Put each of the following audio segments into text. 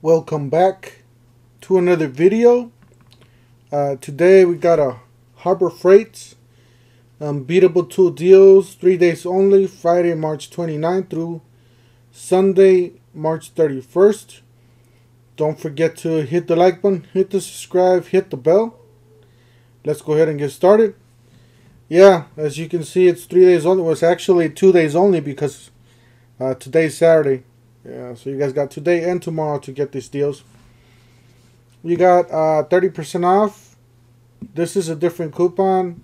Welcome back to another video. Today we got a Harbor Freight Unbeatable 2 deals, 3 days only, Friday, March 29th through Sunday, March 31st. Don't forget to hit the like button, hit the subscribe, hit the bell. Let's go ahead and get started. Yeah, as you can see, it's 3 days only. Well, it's actually 2 days only because today's Saturday. Yeah, so you guys got today and tomorrow to get these deals. You got 30% off. This is a different coupon.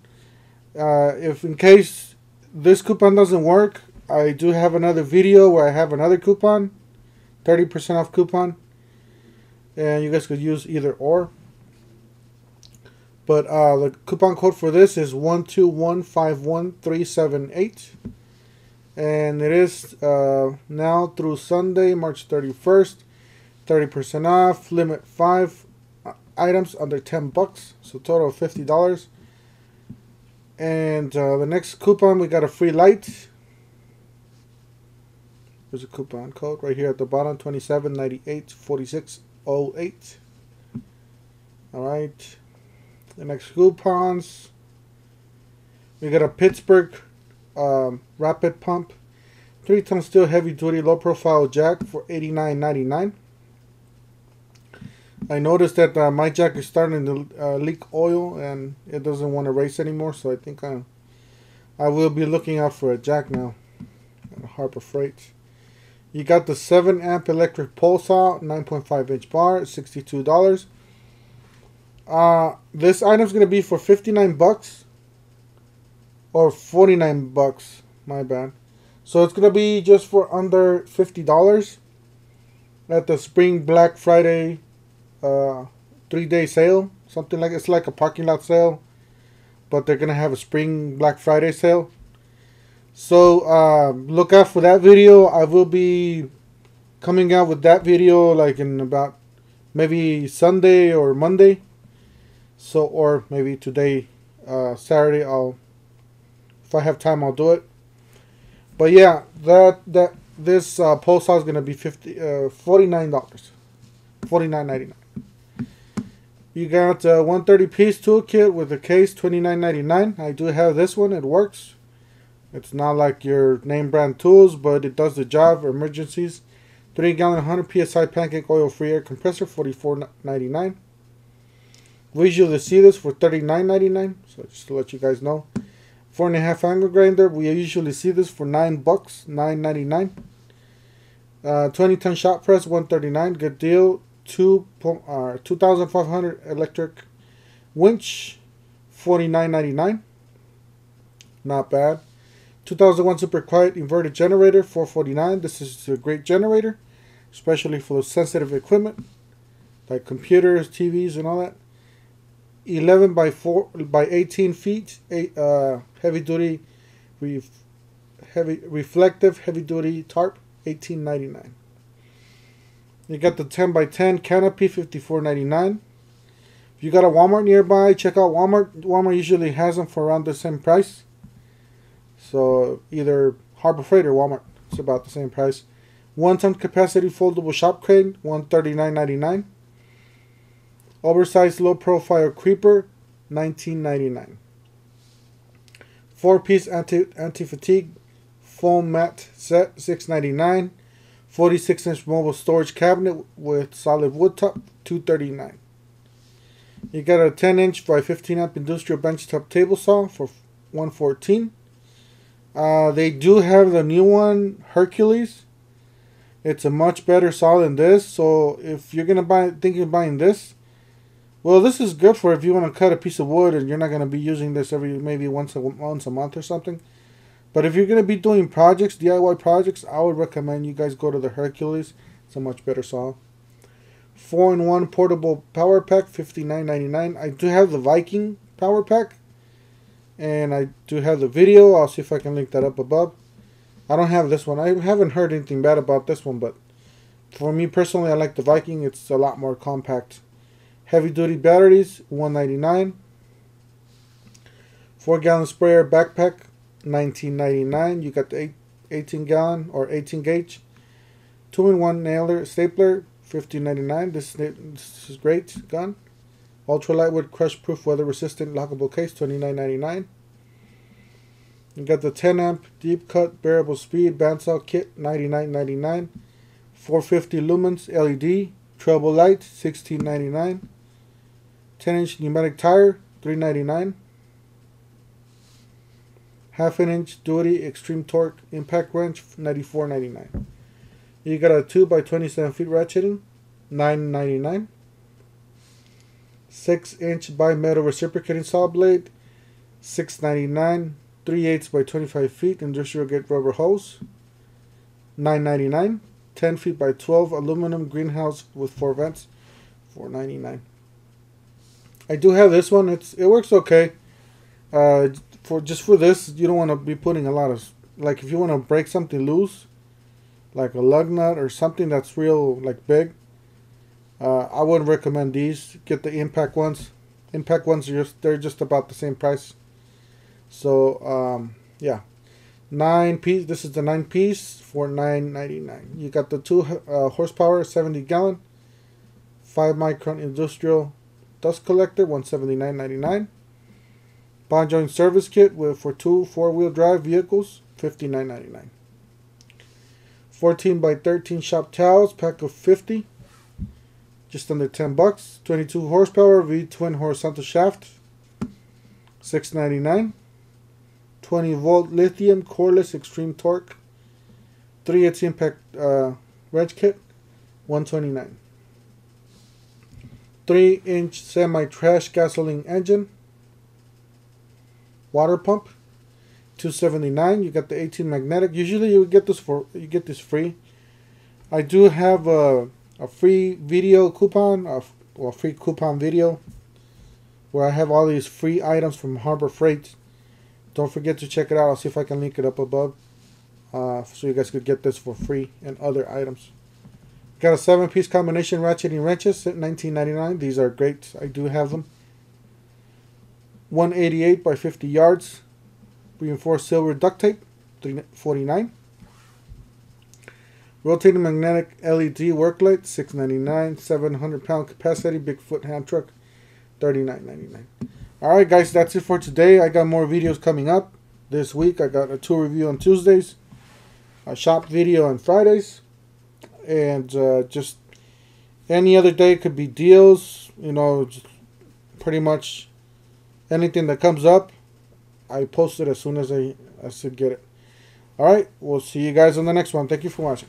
If in case this coupon doesn't work, I do have another video where I have another coupon, 30% off coupon, and you guys could use either or. But the coupon code for this is 1215138. And it is now through Sunday, March 31st, 30% off, limit 5 items under 10 bucks, so total of $50. And the next coupon, we got a free light. There's a coupon code right here at the bottom, 27984608. Alright, the next coupons, we got a Pittsburgh rapid pump 3-ton steel heavy duty low profile jack for $89.99. I noticed that my jack is starting to leak oil and it doesn't want to race anymore, so I think I will be looking out for a jack now at Harbor Freight. You got the 7 amp electric pole saw, 9.5 inch bar, $62. This item's gonna be for 59 bucks. Or 49 bucks, my bad. So it's gonna be just for under $50 at the Spring Black Friday 3-day sale. Something like it's like a parking lot sale, but they're gonna have a Spring Black Friday sale. So look out for that video. I will be coming out with that video like in about maybe Sunday or Monday. So or maybe today, Saturday. If I have time, I'll do it. But yeah, this pole saw is gonna be $49, $49.99. You got a 130-piece toolkit with a case, $29.99. I do have this one. It works. It's not like your name brand tools, but it does the job for emergencies. 3-gallon 100 psi pancake oil free air compressor, $44.99. We usually see this for $39.99. So just to let you guys know. 4.5 angle grinder. We usually see this for $9, $9.99. 20-ton shop press, $139. Good deal. 2,500 electric winch, $49.99. Not bad. 2001 super quiet inverted generator, $449. This is a great generator, especially for sensitive equipment like computers, TVs, and all that. 11 by 18 feet, heavy duty, reflective heavy duty tarp, $18.99. You got the 10 by 10 canopy, $54.99. If you got a Walmart nearby, check out Walmart. Walmart usually has them for around the same price. So either Harbor Freight or Walmart, it's about the same price. 1-ton capacity foldable shop crane, $139.99. Oversized low profile creeper, $19.99. 4-piece anti-fatigue foam mat set, $6.99. 46-inch mobile storage cabinet with solid wood top, $239. You got a 10-inch by 15-amp industrial benchtop table saw for $114. They do have the new one, Hercules. It's a much better saw than this. So if you're gonna thinking of buying this, well, this is good for if you want to cut a piece of wood and you're not going to be using this maybe once a month or something. But if you're going to be doing projects, DIY projects, I would recommend you guys go to the Hercules. It's a much better saw. 4-in-1 portable power pack, $59.99. I do have the Viking power pack, and I do have the video. I'll see if I can link that up above. I don't have this one. I haven't heard anything bad about this one, but for me personally, I like the Viking. It's a lot more compact. Heavy duty batteries, $199. 4-gallon sprayer backpack, $19.99. You got the 18-gallon or 18 gauge 2-in-1 nailer stapler, $15.99. This is great gun. Ultra lightweight, crush proof, weather resistant, lockable case, $29.99. You got the 10 amp deep cut variable speed bandsaw kit, $99.99. 450 lumens LED treble light, $16.99. 10-inch pneumatic tire, $3.99. Half an inch duty extreme torque impact wrench, $94.99. You got a 2 by 27 feet ratcheting, $9.99. 6-inch bimetal reciprocating saw blade, $6.99. 3/8 by 25 feet industrial grade rubber hose, $9.99. 10 feet by 12 aluminum greenhouse with 4 vents, $4.99. I do have this one. It works okay. For this, you don't want to be putting a lot of, like, if you want to break something loose, like a lug nut or something that's real, like, big, I wouldn't recommend these. Get the impact ones. Impact ones they're just about the same price. So yeah, 9-piece. This is the 9-piece for $9.99. You got the 2 horsepower 70-gallon 5-micron industrial dust collector, $179.99. Bond joint service kit for 2 4-wheel drive vehicles, $59.99. 14 by 13 shop towels, pack of 50, just under $10. 22 horsepower V twin horizontal shaft, $6.99. 20-volt lithium coreless extreme torque 3/8 impact wrench kit, $129. 3-inch semi trash gasoline engine water pump, $279. You got the 18 magnetic. Usually you get this free. I do have a free video coupon, or free coupon video, where I have all these free items from Harbor Freight. Don't forget to check it out. I'll see if I can link it up above, so you guys could get this for free and other items. Got a 7-piece combination ratcheting wrenches at $19.99. These are great. I do have them. 188 by 50 yards. Reinforced silver duct tape, $349. Rotating magnetic LED work light, $6.99. 700-pound capacity Bigfoot hand truck, $39.99. Alright guys, that's it for today. I got more videos coming up this week. I got a tour review on Tuesdays, a shop video on Fridays, and just any other day could be deals. You know, pretty much anything that comes up, I post it as soon as I get it. Alright, we'll see you guys on the next one. Thank you for watching.